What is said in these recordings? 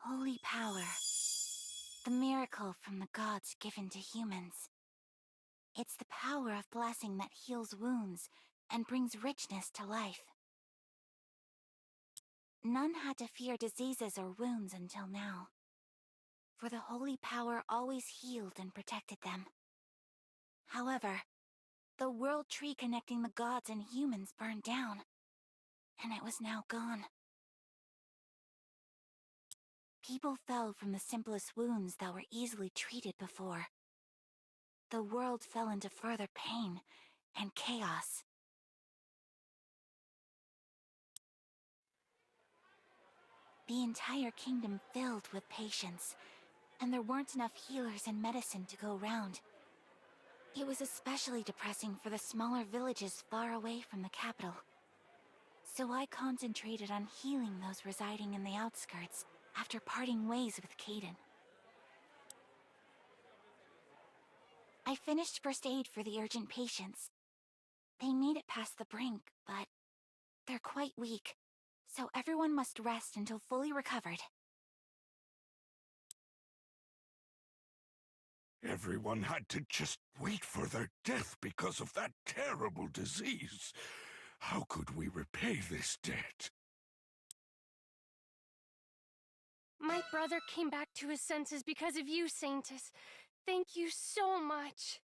Holy power. The miracle from the gods given to humans. It's the power of blessing that heals wounds and brings richness to life. None had to fear diseases or wounds until now, for the holy power always healed and protected them. However, the world tree connecting the gods and humans burned down, and it was now gone. People fell from the simplest wounds that were easily treated before. The world fell into further pain and chaos. The entire kingdom filled with patients, and there weren't enough healers and medicine to go round. It was especially depressing for the smaller villages far away from the capital. So I concentrated on healing those residing in the outskirts after parting ways with Caden. I finished first aid for the urgent patients. They made it past the brink, but they're quite weak, so everyone must rest until fully recovered. Everyone had to just wait for their death because of that terrible disease. How could we repay this debt? My brother came back to his senses because of you, Saintess. Thank you so much.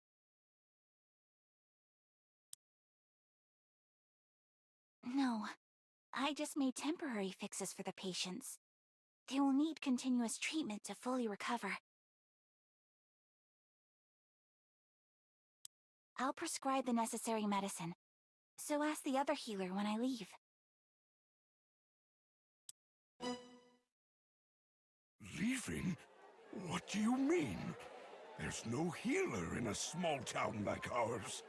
No, I just made temporary fixes for the patients. They will need continuous treatment to fully recover. I'll prescribe the necessary medicine, so ask the other healer when I leave. Leaving? What do you mean? There's no healer in a small town like ours.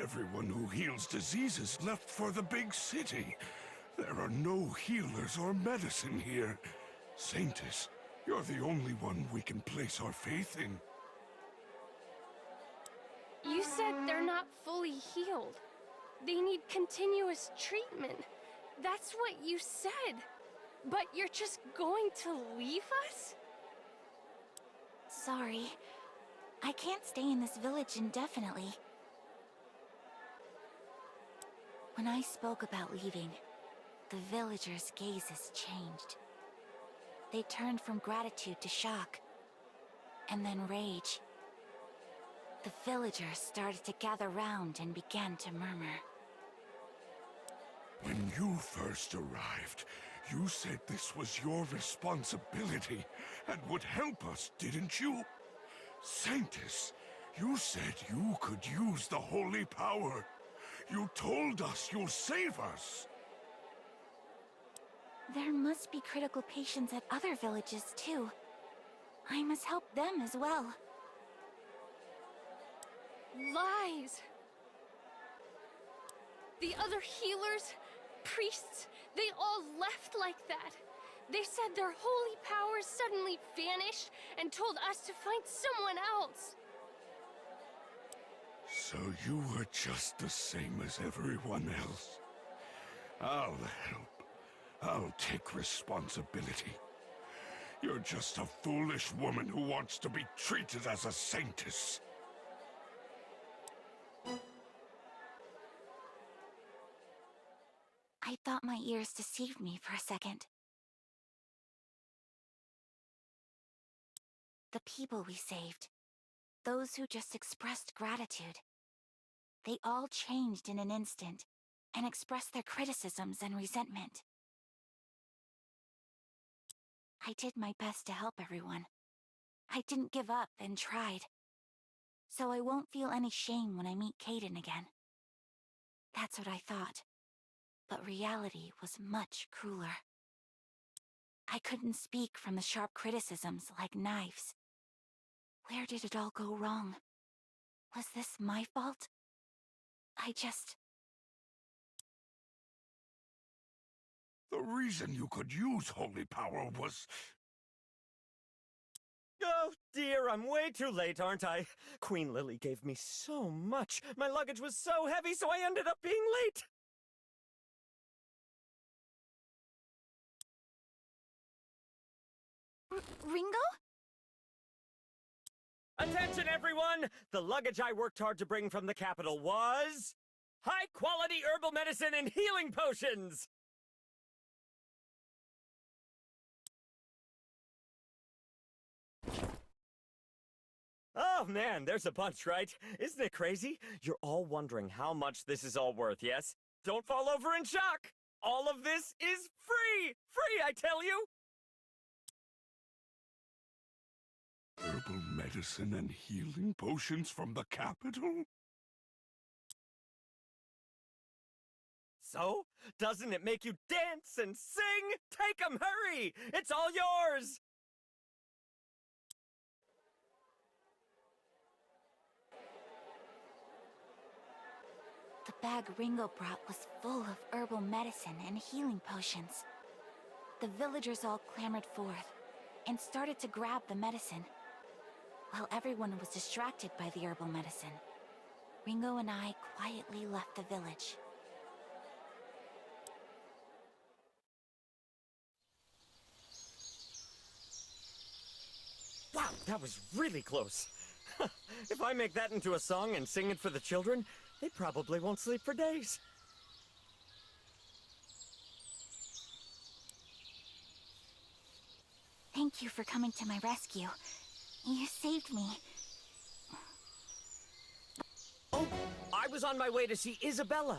Everyone who heals diseases left for the big city. There are no healers or medicine here. Saintess, you're the only one we can place our faith in. You said they're not fully healed. They need continuous treatment. That's what you said. But you're just going to leave us? Sorry. I can't stay in this village indefinitely. When I spoke about leaving, the villagers' gazes changed. They turned from gratitude to shock, and then rage. The villagers started to gather round and began to murmur. When you first arrived, you said this was your responsibility and would help us, didn't you? Saintess, you said you could use the holy power. You told us you'll save us. There must be critical patients at other villages too. I must help them as well. Lies! The other healers, priests, they all left like that. They said their holy powers suddenly vanished and told us to find someone else. So you were just the same as everyone else. I'll help. I'll take responsibility. You're just a foolish woman who wants to be treated as a saintess. I thought my ears deceived me for a second. The people we saved, those who just expressed gratitude, they all changed in an instant and expressed their criticisms and resentment. I did my best to help everyone. I didn't give up and tried. So I won't feel any shame when I meet Caden again. That's what I thought. But reality was much crueler. I couldn't speak from the sharp criticisms like knives. Where did it all go wrong? Was this my fault? The reason you could use holy power was... Oh dear, I'm way too late, aren't I? Queen Lily gave me so much. My luggage was so heavy, so I ended up being late. Ringo? Attention, everyone! The luggage I worked hard to bring from the capital was... high-quality herbal medicine and healing potions! Oh man, there's a bunch, right? Isn't it crazy? You're all wondering how much this is all worth, yes? Don't fall over in shock! All of this is free! Free, I tell you! Herbal medicine and healing potions from the capital? So, doesn't it make you dance and sing? Take 'em, hurry! It's all yours! The bag Ringo brought was full of herbal medicine and healing potions. The villagers all clamored forth and started to grab the medicine. While everyone was distracted by the herbal medicine, Ringo and I quietly left the village. Wow, that was really close. If I make that into a song and sing it for the children, they probably won't sleep for days. Thank you for coming to my rescue. You saved me. Oh, I was on my way to see Isabella.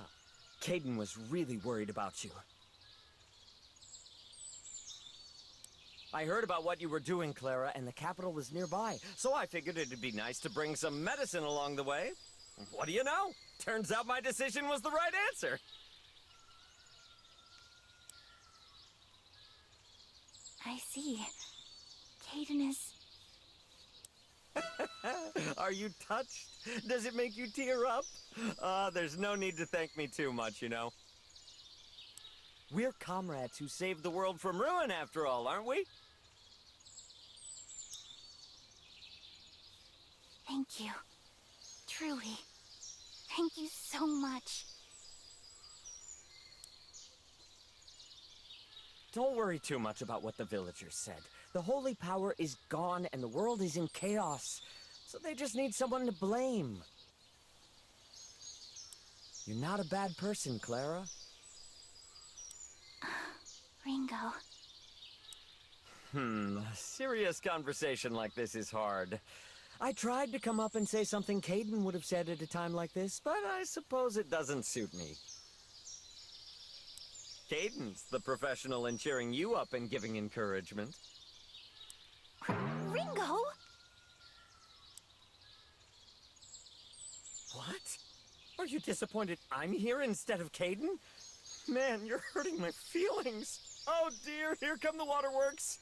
Caden was really worried about you. I heard about what you were doing, Clara, and the capital was nearby, so I figured it'd be nice to bring some medicine along the way. What do you know? Turns out my decision was the right answer. I see. Caden is... Are you touched? Does it make you tear up? There's no need to thank me too much, you know. We're comrades who saved the world from ruin, after all, aren't we? Thank you. Truly. Thank you so much. Don't worry too much about what the villagers said. The holy power is gone and the world is in chaos. So they just need someone to blame. You're not a bad person, Clara. Ringo. A serious conversation like this is hard. I tried to come up and say something Caden would have said at a time like this, but I suppose it doesn't suit me. Caden's the professional in cheering you up and giving encouragement. Ringo? What? Are you disappointed I'm here instead of Caden? Man, you're hurting my feelings. Oh dear, here come the waterworks.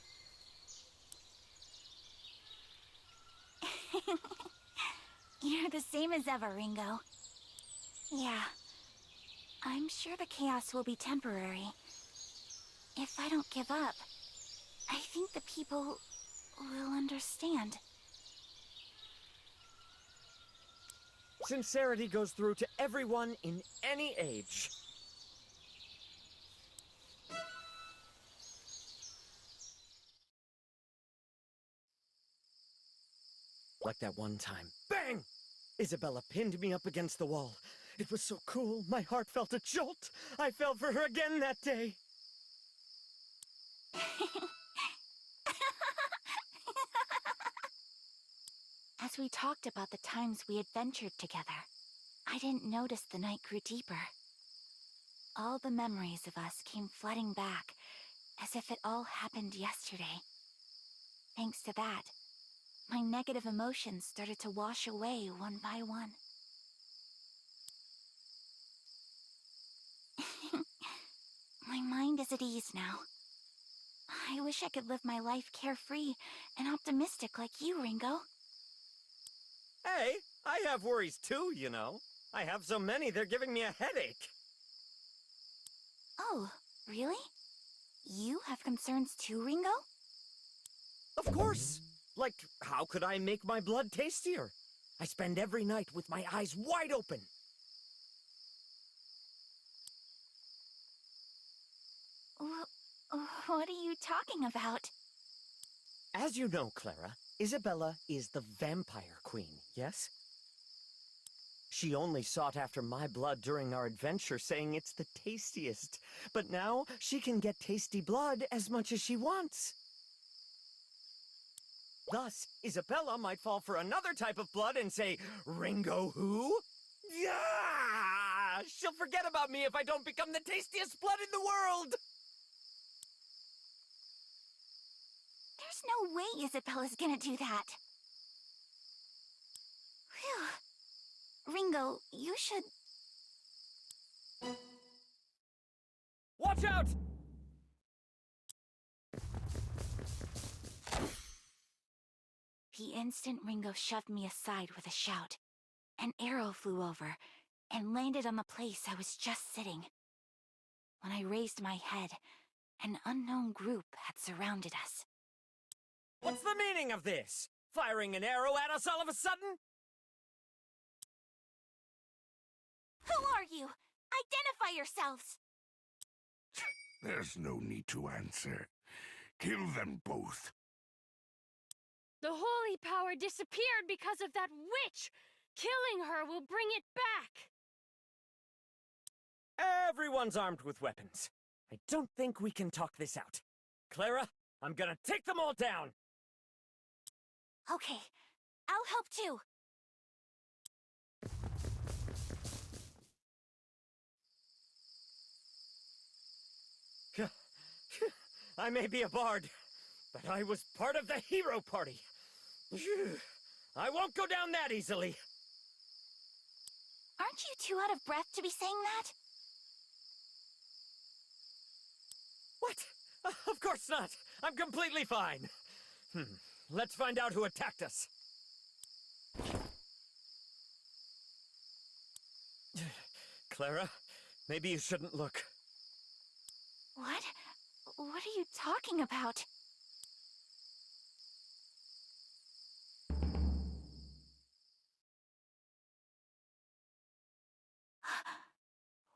You're the same as ever, Ringo. Yeah. I'm sure the chaos will be temporary. If I don't give up, I think the people will understand. Sincerity goes through to everyone in any age. Like that one time. Bang! Isabella pinned me up against the wall. It was so cool, my heart felt a jolt. I fell for her again that day. As we talked about the times we adventured together, I didn't notice the night grew deeper. All the memories of us came flooding back, as if it all happened yesterday. Thanks to that, my negative emotions started to wash away one by one. My mind is at ease now. I wish I could live my life carefree and optimistic like you, Ringo. Hey, I have worries too, you know. I have so many, they're giving me a headache. Oh, really? You have concerns too, Ringo? Of course. Like, how could I make my blood tastier? I spend every night with my eyes wide open. What are you talking about? As you know, Clara, Isabella is the vampire queen, yes? She only sought after my blood during our adventure, saying it's the tastiest. But now, she can get tasty blood as much as she wants. Thus, Isabella might fall for another type of blood and say, Ringo who? Yeah! She'll forget about me if I don't become the tastiest blood in the world! There's no way Isabella's gonna do that. Phew. Ringo, you should... Watch out! The instant Ringo shoved me aside with a shout, an arrow flew over and landed on the place I was just sitting. When I raised my head, an unknown group had surrounded us. What's the meaning of this? Firing an arrow at us all of a sudden? Who are you? Identify yourselves! There's no need to answer. Kill them both. The holy power disappeared because of that witch! Killing her will bring it back! Everyone's armed with weapons. I don't think we can talk this out. Clara, I'm gonna take them all down! Okay, I'll help too. I may be a bard, but I was part of the hero party. I won't go down that easily. Aren't you too out of breath to be saying that? What? Of course not. I'm completely fine. Let's find out who attacked us. Clara, maybe you shouldn't look. What? What are you talking about?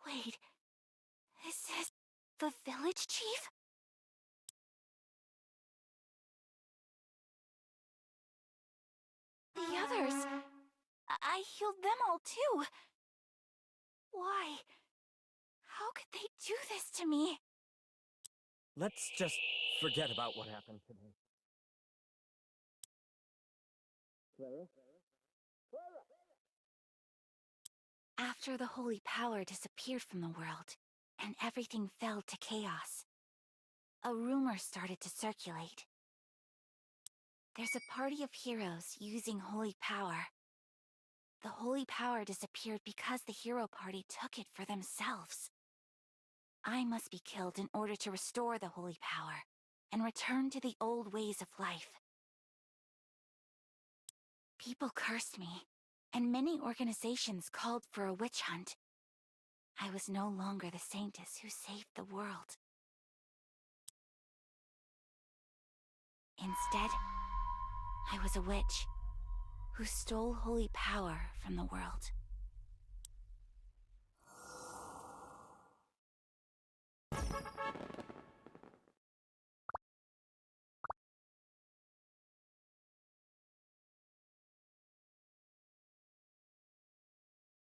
Wait, is this the village chief? The others, I healed them all too. Why? How could they do this to me? Let's just forget about what happened today. Clara? After the holy power disappeared from the world, and everything fell to chaos, a rumor started to circulate. There's a party of heroes using holy power. The holy power disappeared because the hero party took it for themselves. I must be killed in order to restore the holy power and return to the old ways of life. People cursed me, and many organizations called for a witch hunt. I was no longer the saintess who saved the world. Instead, I was a witch who stole holy power from the world.